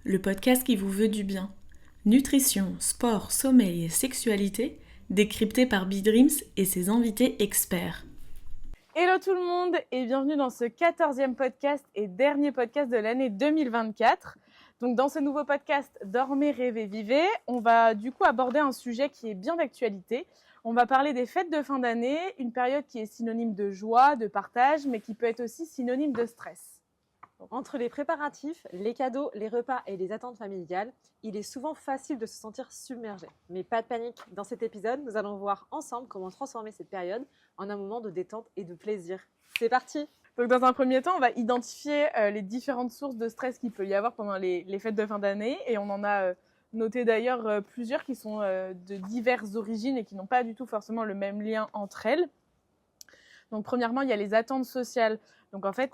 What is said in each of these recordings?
le podcast qui vous veut du bien. Nutrition, sport, sommeil et sexualité, décrypté par B-Dreams et ses invités experts. Hello tout le monde et bienvenue dans ce 14e podcast et dernier podcast de l'année 2024. Donc dans ce nouveau podcast Dormez, rêvez, vivez, on va du coup aborder un sujet qui est bien d'actualité. On va parler des fêtes de fin d'année, une période qui est synonyme de joie, de partage, mais qui peut être aussi synonyme de stress. Donc, entre les préparatifs, les cadeaux, les repas et les attentes familiales, il est souvent facile de se sentir submergé. Mais pas de panique, dans cet épisode, nous allons voir ensemble comment transformer cette période en un moment de détente et de plaisir. C'est parti! Donc dans un premier temps, on va identifier les différentes sources de stress qu'il peut y avoir pendant les fêtes de fin d'année. Et on en a noté d'ailleurs plusieurs qui sont de diverses origines et qui n'ont pas du tout forcément le même lien entre elles. Donc premièrement, il y a les attentes sociales. Donc en fait,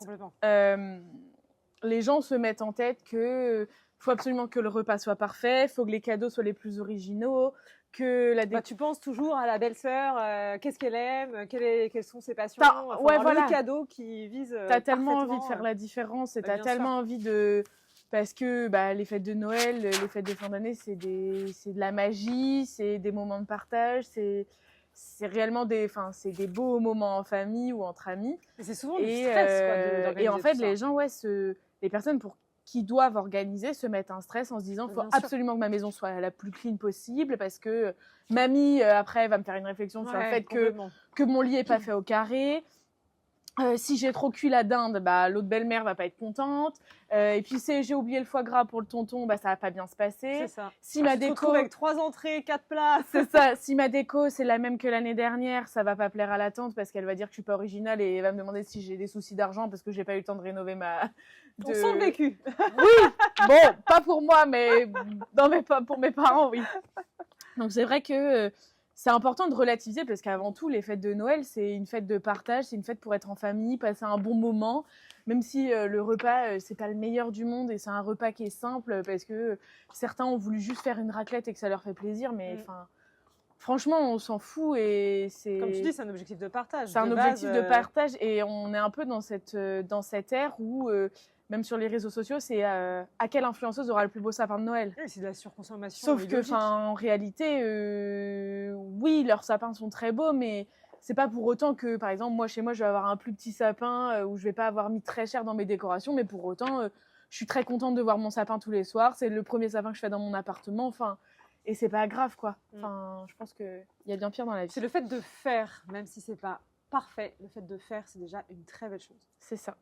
les gens se mettent en tête que faut absolument que le repas soit parfait, faut que les cadeaux soient les plus originaux, que la tu penses toujours à la belle-sœur, qu'est-ce qu'elle aime, quelles sont ses passions, le cadeau qui vise t'as tellement envie de faire la différence et t'as tellement envie de... Parce que les fêtes de Noël, les fêtes de fin d'année, c'est de la magie, c'est des moments de partage, c'est réellement des beaux moments en famille ou entre amis. Et c'est souvent du stress, et en fait, les gens, les personnes qui doivent organiser se mettent un stress en se disant il faut absolument que ma maison soit la plus clean possible parce que mamie, après, va me faire une réflexion sur le fait que mon lit n'est pas fait au carré. Si j'ai trop cuit la dinde, l'autre belle-mère va pas être contente. Et puis si j'ai oublié le foie gras pour le tonton, ça va pas bien se passer. C'est ça. Si ma déco avec 3 entrées, 4 plats. C'est ça. Si ma déco c'est la même que l'année dernière, ça va pas plaire à la tante parce qu'elle va dire que je suis pas originale et elle va me demander si j'ai des soucis d'argent parce que j'ai pas eu le temps de rénover On sent le vécu. Oui. Bon, pas pour moi, mais pour mes parents, oui. Donc c'est vrai que c'est important de relativiser parce qu'avant tout, les fêtes de Noël, c'est une fête de partage, c'est une fête pour être en famille, passer un bon moment, même si le repas, c'est pas le meilleur du monde et c'est un repas qui est simple parce que certains ont voulu juste faire une raclette et que ça leur fait plaisir, mais franchement, on s'en fout et c'est... Comme tu dis, c'est un objectif de partage. C'est un objectif de partage et on est un peu dans cette ère où... même sur les réseaux sociaux, c'est à quelle influenceuse aura le plus beau sapin de Noël. Oui, c'est de la surconsommation. Sauf que, en réalité, oui, leurs sapins sont très beaux, mais c'est pas pour autant que, par exemple, moi, chez moi, je vais avoir un plus petit sapin où je vais pas avoir mis très cher dans mes décorations, mais pour autant, je suis très contente de voir mon sapin tous les soirs. C'est le premier sapin que je fais dans mon appartement, et c'est pas grave, quoi. Je pense qu'il y a bien pire dans la vie. C'est le fait de faire, même si c'est pas parfait, le fait de faire, c'est déjà une très belle chose. C'est ça.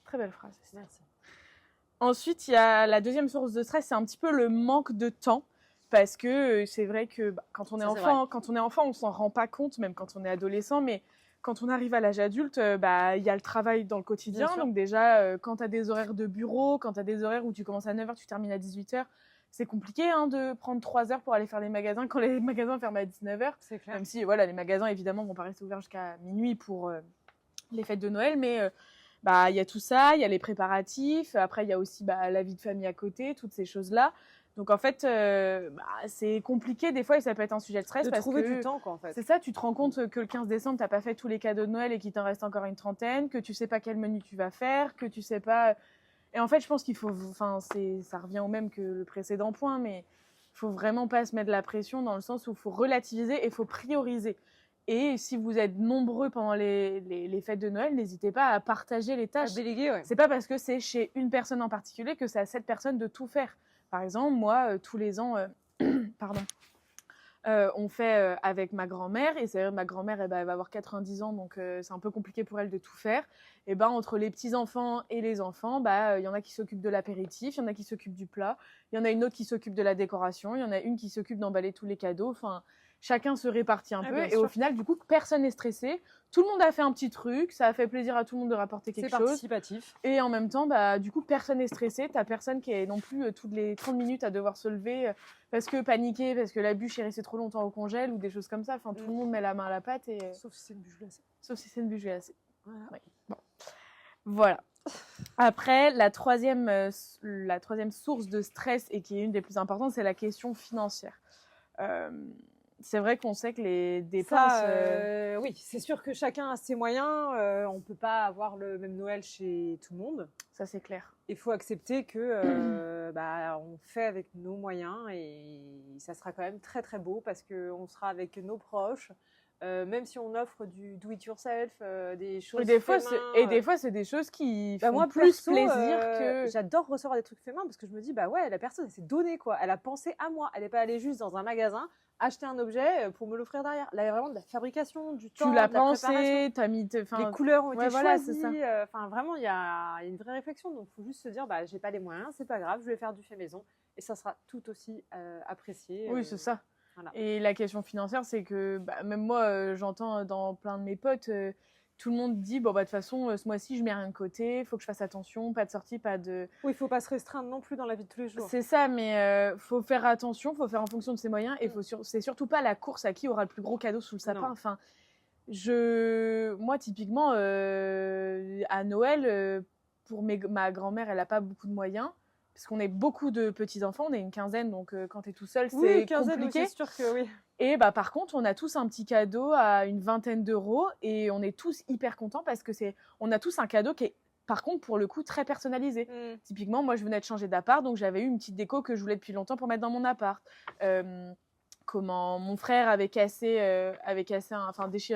Très belle phrase. Merci. Ensuite, il y a la deuxième source de stress, c'est un petit peu le manque de temps. Parce que c'est vrai que quand on est enfant, on s'en rend pas compte, même quand on est adolescent. Mais quand on arrive à l'âge adulte, il y a le travail dans le quotidien. Donc déjà, quand tu as des horaires de bureau, quand tu as des horaires où tu commences à 9h, tu termines à 18h, c'est compliqué de prendre 3 heures pour aller faire les magasins quand les magasins ferment à 19h. C'est clair. Même si les magasins, évidemment, vont pas rester ouverts jusqu'à minuit pour les fêtes de Noël. Mais... il y a tout ça, il y a les préparatifs, après il y a aussi la vie de famille à côté, toutes ces choses-là. Donc en fait, c'est compliqué des fois et ça peut être un sujet de stress parce trouver que du temps, quoi, en fait. C'est ça, tu te rends compte que le 15 décembre, t'as pas fait tous les cadeaux de Noël et qu'il t'en reste encore une trentaine, que tu sais pas quel menu tu vas faire, que tu sais pas... Et en fait, je pense qu'il faut... ça revient au même que le précédent point, mais il faut vraiment pas se mettre de la pression dans le sens où il faut relativiser et il faut prioriser. Et si vous êtes nombreux pendant les fêtes de Noël, n'hésitez pas à partager les tâches. À déléguer, ouais. C'est pas parce que c'est chez une personne en particulier que c'est à cette personne de tout faire. Par exemple, moi, tous les ans, on fait avec ma grand-mère. Et c'est vrai, ma grand-mère, elle va avoir 90 ans, donc c'est un peu compliqué pour elle de tout faire. Et entre les petits-enfants et les enfants, il y en a qui s'occupent de l'apéritif, il y en a qui s'occupent du plat, il y en a une autre qui s'occupe de la décoration, il y en a une qui s'occupe d'emballer tous les cadeaux. Chacun se répartit un peu et au final, du coup, personne n'est stressé. Tout le monde a fait un petit truc, ça a fait plaisir à tout le monde de rapporter quelque chose. C'est participatif. Et en même temps, du coup, personne n'est stressé. T'as personne qui est non plus toutes les 30 minutes à devoir se lever parce que paniqué, parce que la bûche est restée trop longtemps au congèle ou des choses comme ça. Tout le monde met la main à la pâte. Sauf si c'est une bûche glacée. Voilà. Ouais. Bon. Voilà. Après, la troisième source de stress et qui est une des plus importantes, c'est la question financière. C'est vrai qu'on sait que les dépenses... Oui, c'est sûr que chacun a ses moyens. On ne peut pas avoir le même Noël chez tout le monde. Ça, c'est clair. Il faut accepter que on fait avec nos moyens et ça sera quand même très très beau parce qu'on sera avec nos proches. Même si on offre du do-it-yourself, des choses Et des fois, faits c'est des choses qui bah font moi, plus perso, plaisir que... J'adore recevoir des trucs faits main parce que je me dis, bah ouais, la personne, elle s'est donnée, quoi. Elle a pensé à moi. Elle n'est pas allée juste dans un magasin, acheter un objet pour me l'offrir derrière. Là, il y a vraiment de la fabrication, du temps, Tu l'as de la préparation. pensé, t'as mis... Les couleurs ont été voilà, choisies. c'est ça. Enfin, vraiment, il y a une vraie réflexion. Donc, il faut juste se dire, bah, j'ai pas les moyens, c'est pas grave, je vais faire du fait maison. Et ça sera tout aussi apprécié. Oui, c'est ça. Voilà. Et la question financière, c'est que même moi, j'entends dans plein de mes potes, tout le monde dit, bon, bah, de toute façon, ce mois-ci, je mets rien de côté, il faut que je fasse attention, pas de sortie, pas de... Oui, il faut pas se restreindre non plus dans la vie de tous les jours. C'est ça, mais faut faire attention, faut faire en fonction de ses moyens, et c'est surtout pas la course à qui aura le plus gros cadeau sous le sapin. Non. Enfin, moi, typiquement, à Noël, pour ma grand-mère, elle a pas beaucoup de moyens. Parce qu'on est beaucoup de petits-enfants, on est une quinzaine, donc quand tu es tout seul, c'est compliqué. Oui, c'est sûr que oui. Et bah, par contre, on a tous un petit cadeau à une vingtaine d'euros et on est tous hyper contents parce que on a tous un cadeau qui est, par contre, pour le coup, très personnalisé. Typiquement, moi, je venais de changer d'appart, donc j'avais eu une petite déco que je voulais depuis longtemps pour mettre dans mon appart. Comment mon frère avait déchiré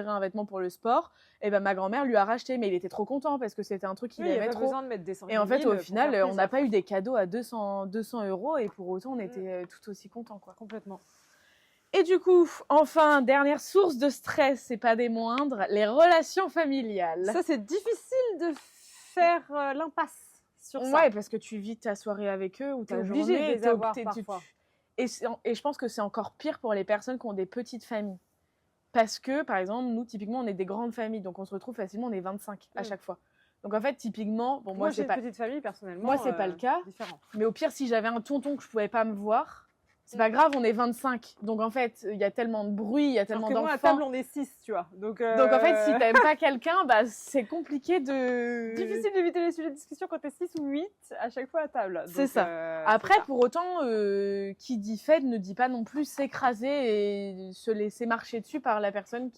un vêtement pour le sport, et ben ma grand-mère lui a racheté, mais il était trop content parce que c'était un truc qu'il aimait trop. Besoin de mettre des 100 000 et en fait, au final, on n'a plaisir. pas eu des cadeaux à 200 euros et pour autant, on était tout aussi contents, quoi. Complètement. Et du coup, enfin, dernière source de stress, c'est pas des moindres, les relations familiales. Ça, c'est difficile de faire l'impasse sur ça. Ouais, parce que tu vis ta soirée avec eux ou ta journée. Obligé de les avoir parfois. Et je pense que c'est encore pire pour les personnes qui ont des petites familles. Parce que, par exemple, nous, typiquement, on est des grandes familles. Donc, on se retrouve facilement, on est 25 à chaque fois. Donc, en fait, typiquement... Bon, moi j'ai une petite famille, personnellement. Moi, c'est pas le cas. Différent. Mais au pire, si j'avais un tonton que je pouvais pas me voir, c'est pas grave, on est 25. Donc, en fait, il y a tellement de bruit, il y a tellement d'enfants. Moi, à table, on est 6, tu vois. Donc, en fait, si t'aimes pas quelqu'un, bah, c'est compliqué de... Difficile d'éviter les sujets de discussion quand t'es 6 ou 8 à chaque fois à table. C'est ça. Après, pour autant, qui dit fête ne dit pas non plus s'écraser et se laisser marcher dessus par la personne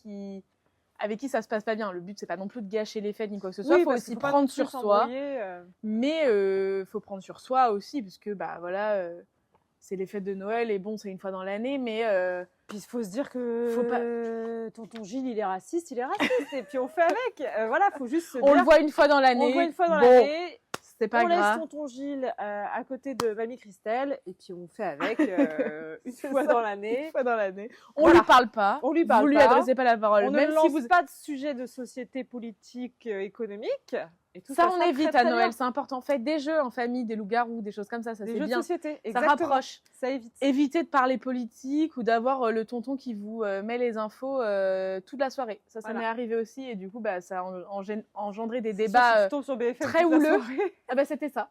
avec qui ça se passe pas bien. Le but, c'est pas non plus de gâcher les fêtes ni quoi que ce soit. Il faut aussi prendre sur soi. Mais faut prendre sur soi aussi, parce que, bah, voilà... c'est les fêtes de Noël et bon, c'est une fois dans l'année, mais... Puis il faut se dire que tonton Gilles, il est raciste et puis on fait avec. Voilà, faut juste se dire... On le voit une fois dans l'année. On le voit une fois dans l'année. C'est pas grave. On laisse tonton Gilles à côté de mamie Christelle et puis on fait avec une fois dans l'année. Une fois dans l'année. On lui parle pas. On lui parle vous pas. Lui adressez pas la parole. On même ne lance pas de sujet de société politique, économique. Et tout ça, on évite très, à Noël, bien. C'est important. Faites des jeux en famille, des loups-garous, des choses comme ça, c'est bien. Des jeux de société, ça rapproche. Ça évite. Évitez de parler politique ou d'avoir le tonton qui vous met les infos toute la soirée. Ça m'est arrivé aussi et du coup, bah, ça a engendré des débats sur BFM très houleux. Ah bah, c'était ça.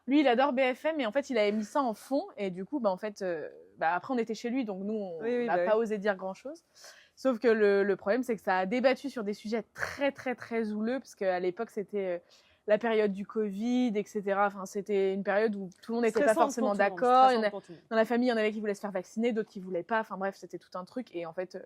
Lui, il adore BFM, mais en fait, il avait mis ça en fond et du coup, bah, en fait, après, on était chez lui, donc nous, on n'a pas osé dire grand-chose. Sauf que le problème, c'est que ça a débattu sur des sujets très, très, très houleux, parce qu'à l'époque, c'était la période du Covid, etc. Enfin, c'était une période où tout le monde n'était pas forcément d'accord. Dans la famille, il y en avait qui voulaient se faire vacciner, d'autres qui ne voulaient pas. Enfin bref, c'était tout un truc. Et en fait,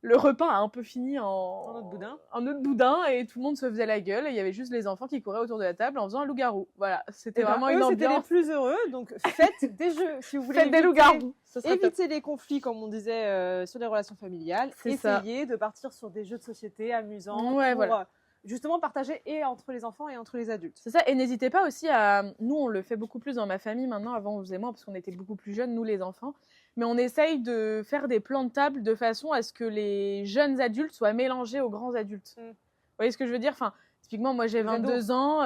le repas a un peu fini en autre boudin, et tout le monde se faisait la gueule. Et il y avait juste les enfants qui couraient autour de la table en faisant un loup-garou. Voilà, c'était vraiment une ambiance. C'était les plus heureux, donc faites des jeux. Si vous voulez faites des loups-garous. Évitez les conflits, comme on disait, sur les relations familiales. Essayez de partir sur des jeux de société amusants pour justement partager et entre les enfants et entre les adultes. C'est ça, et n'hésitez pas aussi à... Nous, on le fait beaucoup plus dans ma famille maintenant. Avant, on faisait moins parce qu'on était beaucoup plus jeunes, nous les enfants. Mais on essaye de faire des plans de table de façon à ce que les jeunes adultes soient mélangés aux grands adultes. Vous voyez ce que je veux dire ? Enfin, typiquement, moi j'ai 22 ans,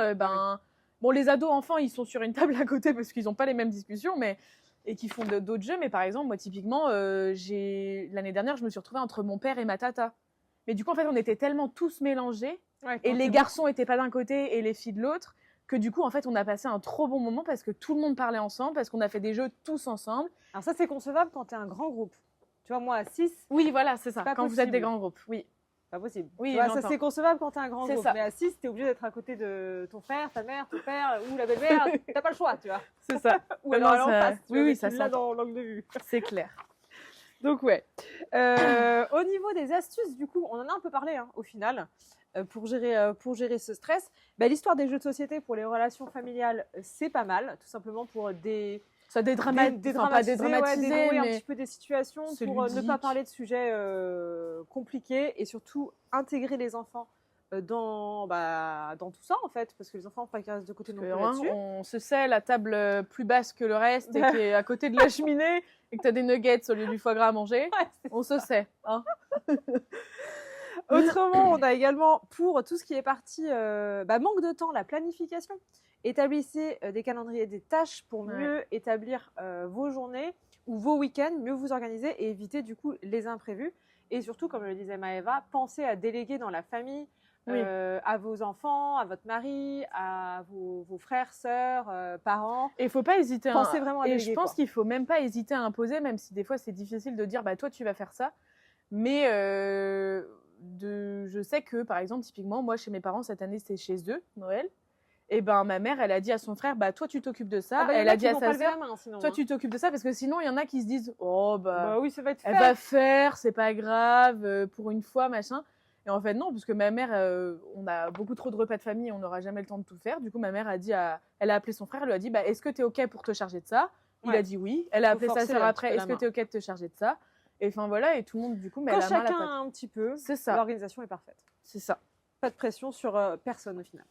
bon, les ados enfants, ils sont sur une table à côté parce qu'ils n'ont pas les mêmes discussions, et qui font d'autres jeux. Mais par exemple, moi typiquement, l'année dernière, je me suis retrouvée entre mon père et ma tata. Mais du coup, en fait, on était tellement tous mélangés, et les garçons n'étaient pas d'un côté et les filles de l'autre, que du coup, en fait, on a passé un trop bon moment parce que tout le monde parlait ensemble, parce qu'on a fait des jeux tous ensemble. Alors ça, c'est concevable quand tu es un grand groupe. Tu vois, moi, à 6... Oui, voilà, c'est ça, quand vous êtes des grands groupes, oui. Pas possible. Oui, tu vois, ça, c'est concevable quand tu es un grand groupe. Ça. Mais à 6, tu es obligé d'être à côté de ton frère, ta mère, ton père ou la belle-mère. T'as pas le choix, tu vois. C'est ça. Ou alors en face. Oui, ça là dans l'angle de vue. C'est clair. Donc ouais. Au niveau des astuces, du coup, on en a un peu parlé au final pour gérer ce stress. L'histoire des jeux de société pour les relations familiales, c'est pas mal, tout simplement pour Ça dédramatiser, dénouer un mais petit peu des situations, c'est pour ne ludique. pas parler de sujets compliqués et surtout intégrer les enfants dans tout ça en fait, parce que les enfants ne faut pas qu'ils restent de côté non plus là-dessus. On se sait la table plus basse que le reste et qui est à côté de la cheminée et que tu as des nuggets au lieu du foie gras à manger. Ouais, On se sait. Hein. Autrement, on a également, pour tout ce qui est partie manque de temps, la planification. Établissez des calendriers des tâches pour mieux établir vos journées ou vos week-ends, mieux vous organiser et éviter du coup les imprévus. Et surtout, comme le disait Maëva, pensez à déléguer dans la famille, à vos enfants, à votre mari, à vos frères, sœurs, parents. Et il ne faut pas hésiter. Pensez vraiment à déléguer. Et je pense qu'il ne faut même pas hésiter à imposer, même si des fois c'est difficile de dire toi tu vas faire ça. Mais je sais que par exemple, typiquement, moi chez mes parents, cette année c'était chez eux, Noël. Et ma mère, elle a dit à son frère, toi tu t'occupes de ça. Elle a dit à sa sœur, toi tu t'occupes de ça, parce que sinon il y en a qui se disent, oui, ça va être fait. Elle va faire, c'est pas grave, pour une fois, machin. Et en fait non, parce que ma mère, on a beaucoup trop de repas de famille, on n'aura jamais le temps de tout faire. Du coup ma mère a dit, elle a appelé son frère, elle lui a dit, est-ce que t'es ok pour te charger de ça? Il a dit oui. Elle a appelé sa sœur après, est-ce que t'es ok de te charger de ça? Et enfin voilà, et tout le monde du coup met la main à la pâte. Quand chacun un petit peu, c'est ça. L'organisation est parfaite. C'est ça. Pas de pression sur personne au final.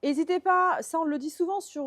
N'hésitez pas, ça on le dit souvent sur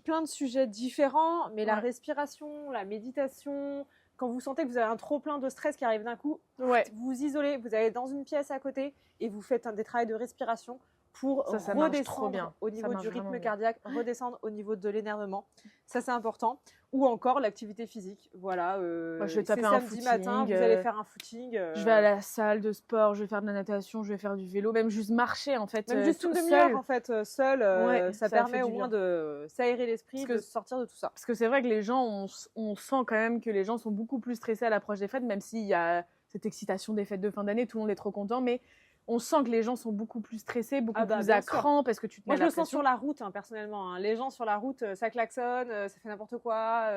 plein de sujets différents, mais la respiration, la méditation, quand vous sentez que vous avez un trop plein de stress qui arrive d'un coup, vous isolez, vous allez dans une pièce à côté et vous faites des travaux de respiration pour redescendre au niveau du rythme cardiaque, redescendre au niveau de l'énervement. Ça, c'est important. Ou encore l'activité physique. Voilà. Je vais taper un footing. Matin, vous allez faire un footing. Je vais à la salle de sport, je vais faire de la natation, je vais faire du vélo, même juste marcher en fait. Même juste une demi-heure en fait, seul, ça permet au moins de s'aérer l'esprit, de sortir de tout ça. Parce que c'est vrai que les gens, on sent quand même que les gens sont beaucoup plus stressés à l'approche des fêtes, même s'il y a cette excitation des fêtes de fin d'année, tout le monde est trop content, mais on sent que les gens sont beaucoup plus stressés, beaucoup plus à cran parce que tu te mets Moi, je le sens sur la route, personnellement. Les gens sur la route, ça klaxonne, ça fait n'importe quoi,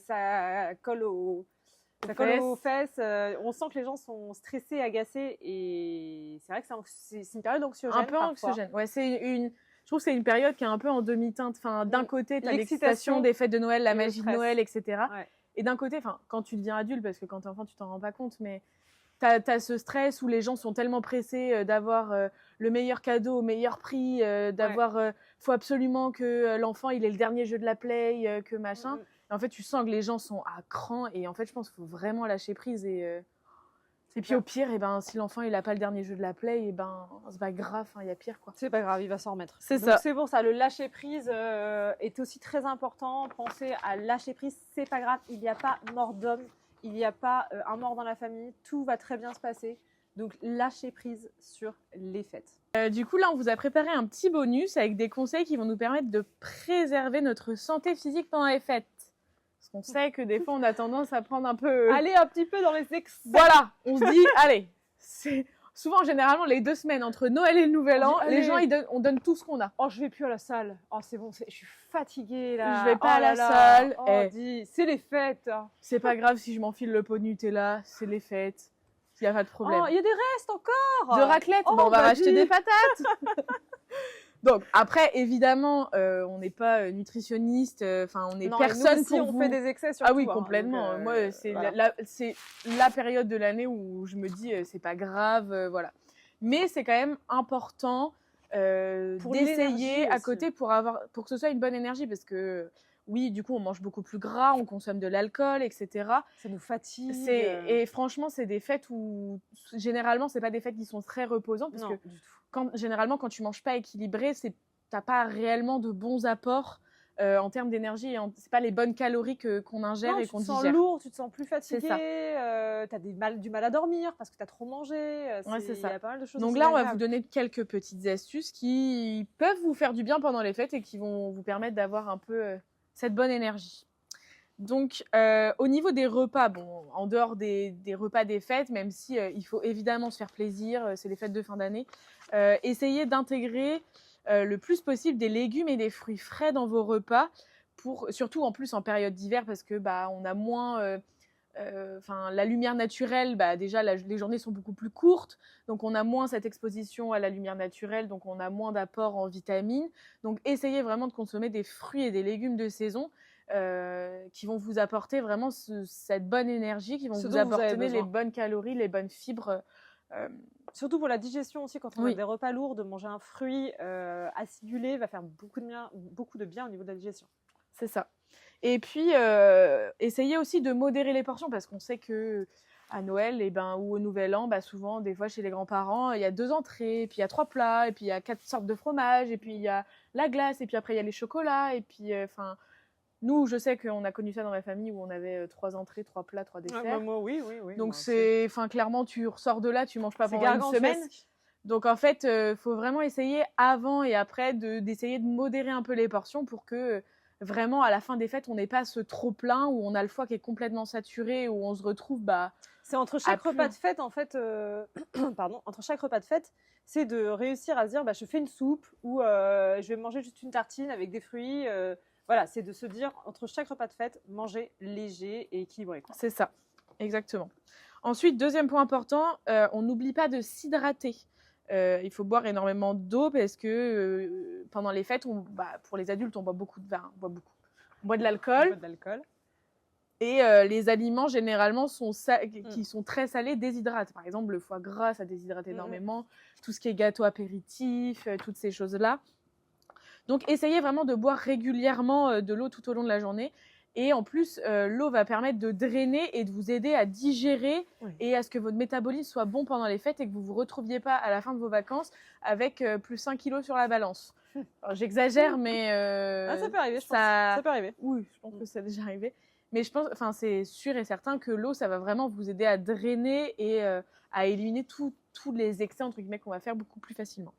ça colle aux fesses. On sent que les gens sont stressés, agacés, et c'est vrai que c'est une période anxiogène. Un peu anxiogène. Ouais, je trouve que c'est une période qui est un peu en demi-teinte. Enfin, d'un côté, tu as l'excitation des fêtes de Noël, la magie de Noël, etc. Ouais. Et d'un côté, quand tu deviens adulte, parce que quand tu es enfant, tu t'en rends pas compte, mais t'as ce stress où les gens sont tellement pressés d'avoir le meilleur cadeau au meilleur prix, faut absolument que l'enfant il ait le dernier jeu de la Play, que machin. Et en fait, tu sens que les gens sont à cran et en fait, je pense qu'il faut vraiment lâcher prise et puis au pire, si l'enfant il a pas le dernier jeu de la Play, c'est pas grave, il y a pire quoi. C'est pas grave, il va s'en remettre. C'est ça. C'est pour ça, le lâcher prise est aussi très important. Pensez à lâcher prise, c'est pas grave, il n'y a pas mort d'homme. Il n'y a pas un mort dans la famille, tout va très bien se passer. Donc, lâchez prise sur les fêtes. Du coup, là, on vous a préparé un petit bonus avec des conseils qui vont nous permettre de préserver notre santé physique pendant les fêtes. Parce qu'on sait que des fois, on a tendance à prendre un peu... Aller un petit peu dans les excès. Voilà, on se dit, allez, c'est... Souvent, généralement, les 2 semaines entre Noël et le Nouvel An, les gens, on donne tout ce qu'on a. Oh, je vais plus à la salle. Oh, c'est bon, je suis fatiguée là. Je vais pas à la salle. C'est les fêtes. C'est pas grave si je m'enfile le pot de Nutella, c'est les fêtes. Il n'y a pas de problème. Oh, il y a des restes encore. De raclette, on va racheter des patates. Donc, après, évidemment, on n'est pas nutritionniste, on n'est personne pour vous... on fait des excès sur Ah oui, complètement. Donc, moi, c'est la période de l'année où je me dis, c'est pas grave, voilà. Mais c'est quand même important d'essayer à côté pour que ce soit une bonne énergie, parce que oui, du coup, on mange beaucoup plus gras, on consomme de l'alcool, etc. Ça nous fatigue. Et franchement, c'est des fêtes où, généralement, c'est pas des fêtes qui sont très reposantes, parce que du tout. Généralement, quand tu manges pas équilibré, t'as pas réellement de bons apports en termes d'énergie. C'est pas les bonnes calories qu'on ingère et qu'on digère. Tu te sens lourd, tu te sens plus fatigué, t'as du mal à dormir parce que t'as trop mangé. C'est ça. Y a pas mal de choses. Donc là, on va vous donner quelques petites astuces qui peuvent vous faire du bien pendant les fêtes et qui vont vous permettre d'avoir un peu cette bonne énergie. Donc, au niveau des repas, en dehors des repas des fêtes, même si il faut évidemment se faire plaisir, c'est les fêtes de fin d'année, essayez d'intégrer le plus possible des légumes et des fruits frais dans vos repas, surtout en plus en période d'hiver, parce que on a moins la lumière naturelle, déjà les journées sont beaucoup plus courtes, donc on a moins cette exposition à la lumière naturelle, donc on a moins d'apport en vitamines. Donc essayez vraiment de consommer des fruits et des légumes de saison qui vont vous apporter vraiment cette bonne énergie, qui vont vous apporter les bonnes calories, les bonnes fibres. Surtout pour la digestion aussi, quand on a des repas lourds, de manger un fruit acidulé va faire beaucoup de bien au niveau de la digestion. C'est ça. Et puis, essayez aussi de modérer les portions, parce qu'on sait que à Noël ou au Nouvel An, souvent, des fois, chez les grands-parents, il y a 2 entrées, puis il y a 3 plats, et puis il y a 4 sortes de fromage, et puis il y a la glace, et puis après, il y a les chocolats, et puis, nous, je sais qu'on a connu ça dans ma famille, où on avait 3 entrées, 3 plats, 3 desserts. Moi, oui. Donc, clairement, tu ressors de là, tu manges pas pendant une semaine. Donc, en fait, faut vraiment essayer, avant et après, d'essayer de modérer un peu les portions pour que vraiment, à la fin des fêtes, on n'ait pas ce trop-plein où on a le foie qui est complètement saturé, où on se retrouve... c'est entre chaque repas de fête, en fait... entre chaque repas de fête, c'est de réussir à se dire, je fais une soupe ou je vais manger juste une tartine avec des fruits. Voilà, c'est de se dire, entre chaque repas de fête, manger léger et équilibré. Quoi. C'est ça, exactement. Ensuite, deuxième point important, on n'oublie pas de s'hydrater. Il faut boire énormément d'eau parce que pendant les fêtes, pour les adultes, on boit beaucoup de vin, on boit de l'alcool. Et les aliments, généralement, qui sont très salés, déshydratent. Par exemple, le foie gras, ça déshydrate énormément. Tout ce qui est gâteau apéritif, toutes ces choses-là. Donc, essayez vraiment de boire régulièrement de l'eau tout au long de la journée. Et en plus, l'eau va permettre de drainer et de vous aider à digérer et à ce que votre métabolisme soit bon pendant les fêtes et que vous ne vous retrouviez pas à la fin de vos vacances avec plus 5 kilos sur la balance. Alors, j'exagère, mais... ça peut arriver, je pense. Ça peut arriver. Oui, je pense que ça a déjà arrivé. Mais je pense, c'est sûr et certain que l'eau, ça va vraiment vous aider à drainer et à éliminer tous les excès, entre guillemets, qu'on va faire beaucoup plus facilement.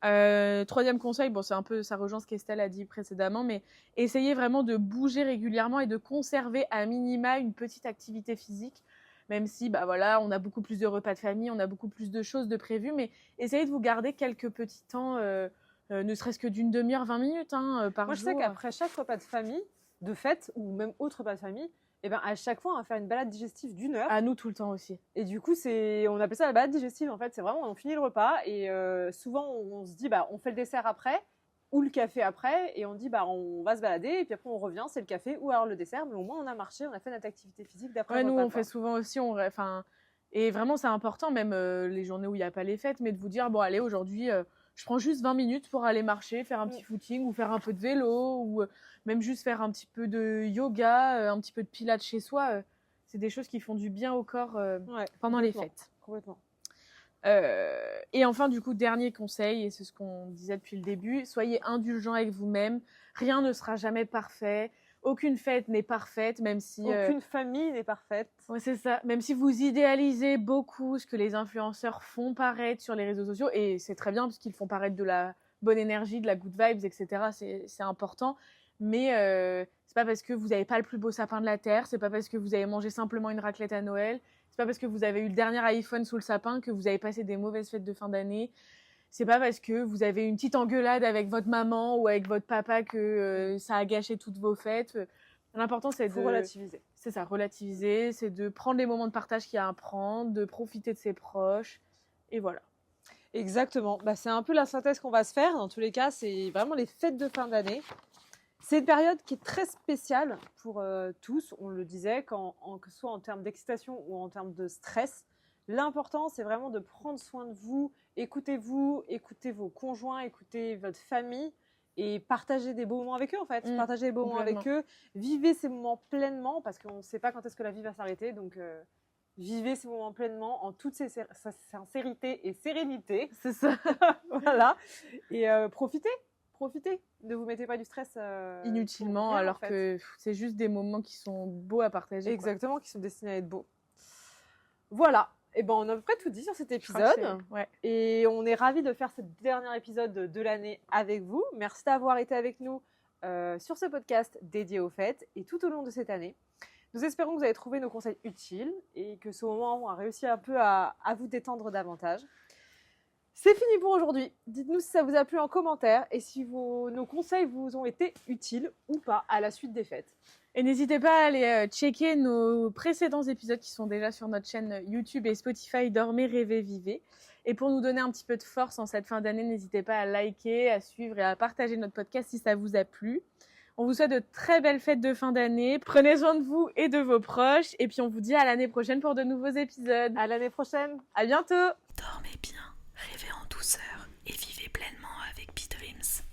Troisième conseil, c'est un peu, ça rejoint ce qu'Estelle a dit précédemment, mais essayez vraiment de bouger régulièrement et de conserver à minima une petite activité physique, même si, on a beaucoup plus de repas de famille, on a beaucoup plus de choses de prévues, mais essayez de vous garder quelques petits temps, ne serait-ce que d'une demi-heure, 20 minutes par jour. Moi, je sais qu'après chaque repas de famille, de fête, ou même autre repas de famille, à chaque fois, on va faire une balade digestive d'1 heure. À nous, tout le temps aussi. Et du coup, on appelle ça la balade digestive. En fait, c'est vraiment, on finit le repas et souvent, on se dit, on fait le dessert après ou le café après et on dit, on va se balader et puis après, on revient, c'est le café ou alors le dessert. Mais au moins, on a marché, on a fait notre activité physique d'après le repas. Nous, on fait souvent aussi, et vraiment, c'est important, même les journées où il n'y a pas les fêtes, mais de vous dire, allez, aujourd'hui, je prends juste 20 minutes pour aller marcher, faire un petit footing ou faire un peu de vélo ou même juste faire un petit peu de yoga, un petit peu de pilates chez soi. C'est des choses qui font du bien au corps pendant les fêtes. Complètement. Et enfin, du coup, dernier conseil, et c'est ce qu'on disait depuis le début, soyez indulgents avec vous-même. Rien ne sera jamais parfait. Aucune fête n'est parfaite, même si... Aucune famille n'est parfaite. Ouais, c'est ça. Même si vous idéalisez beaucoup ce que les influenceurs font paraître sur les réseaux sociaux, et c'est très bien parce qu'ils font paraître de la bonne énergie, de la good vibes, etc. C'est important. Mais c'est pas parce que vous n'avez pas le plus beau sapin de la Terre, c'est pas parce que vous avez mangé simplement une raclette à Noël, c'est pas parce que vous avez eu le dernier iPhone sous le sapin que vous avez passé des mauvaises fêtes de fin d'année. C'est pas parce que vous avez une petite engueulade avec votre maman ou avec votre papa que ça a gâché toutes vos fêtes. L'important, c'est de relativiser. C'est ça, relativiser, c'est de prendre les moments de partage qu'il y a à prendre, de profiter de ses proches, et voilà. Exactement. C'est un peu la synthèse qu'on va se faire. Dans tous les cas, c'est vraiment les fêtes de fin d'année. C'est une période qui est très spéciale pour tous, on le disait, que ce soit en termes d'excitation ou en termes de stress. L'important, c'est vraiment de prendre soin de vous, écoutez vos conjoints, écoutez votre famille et partagez des beaux moments avec eux en fait. Partagez des beaux moments avec eux, vivez ces moments pleinement parce qu'on ne sait pas quand est-ce que la vie va s'arrêter. Donc, vivez ces moments pleinement en toute sincérité et sérénité. C'est ça. Voilà. Et profitez. Ne vous mettez pas du stress inutilement, alors en fait. Que c'est juste des moments qui sont beaux à partager. Exactement, qui sont destinés à être beaux. Voilà. On a à peu près tout dit sur cet épisode. Et on est ravis de faire ce dernier épisode de l'année avec vous. Merci d'avoir été avec nous sur ce podcast dédié aux fêtes et tout au long de cette année. Nous espérons que vous avez trouvé nos conseils utiles et que ce moment a réussi un peu à vous détendre davantage. C'est fini pour aujourd'hui. Dites-nous si ça vous a plu en commentaire et si nos conseils vous ont été utiles ou pas à la suite des fêtes. Et n'hésitez pas à aller checker nos précédents épisodes qui sont déjà sur notre chaîne YouTube et Spotify Dormez, rêvez, vivez. Et pour nous donner un petit peu de force en cette fin d'année, n'hésitez pas à liker, à suivre et à partager notre podcast si ça vous a plu. On vous souhaite de très belles fêtes de fin d'année. Prenez soin de vous et de vos proches. Et puis on vous dit à l'année prochaine pour de nouveaux épisodes. À l'année prochaine. À bientôt. Dormez bien, rêvez en douceur et vivez pleinement avec Be Dreams.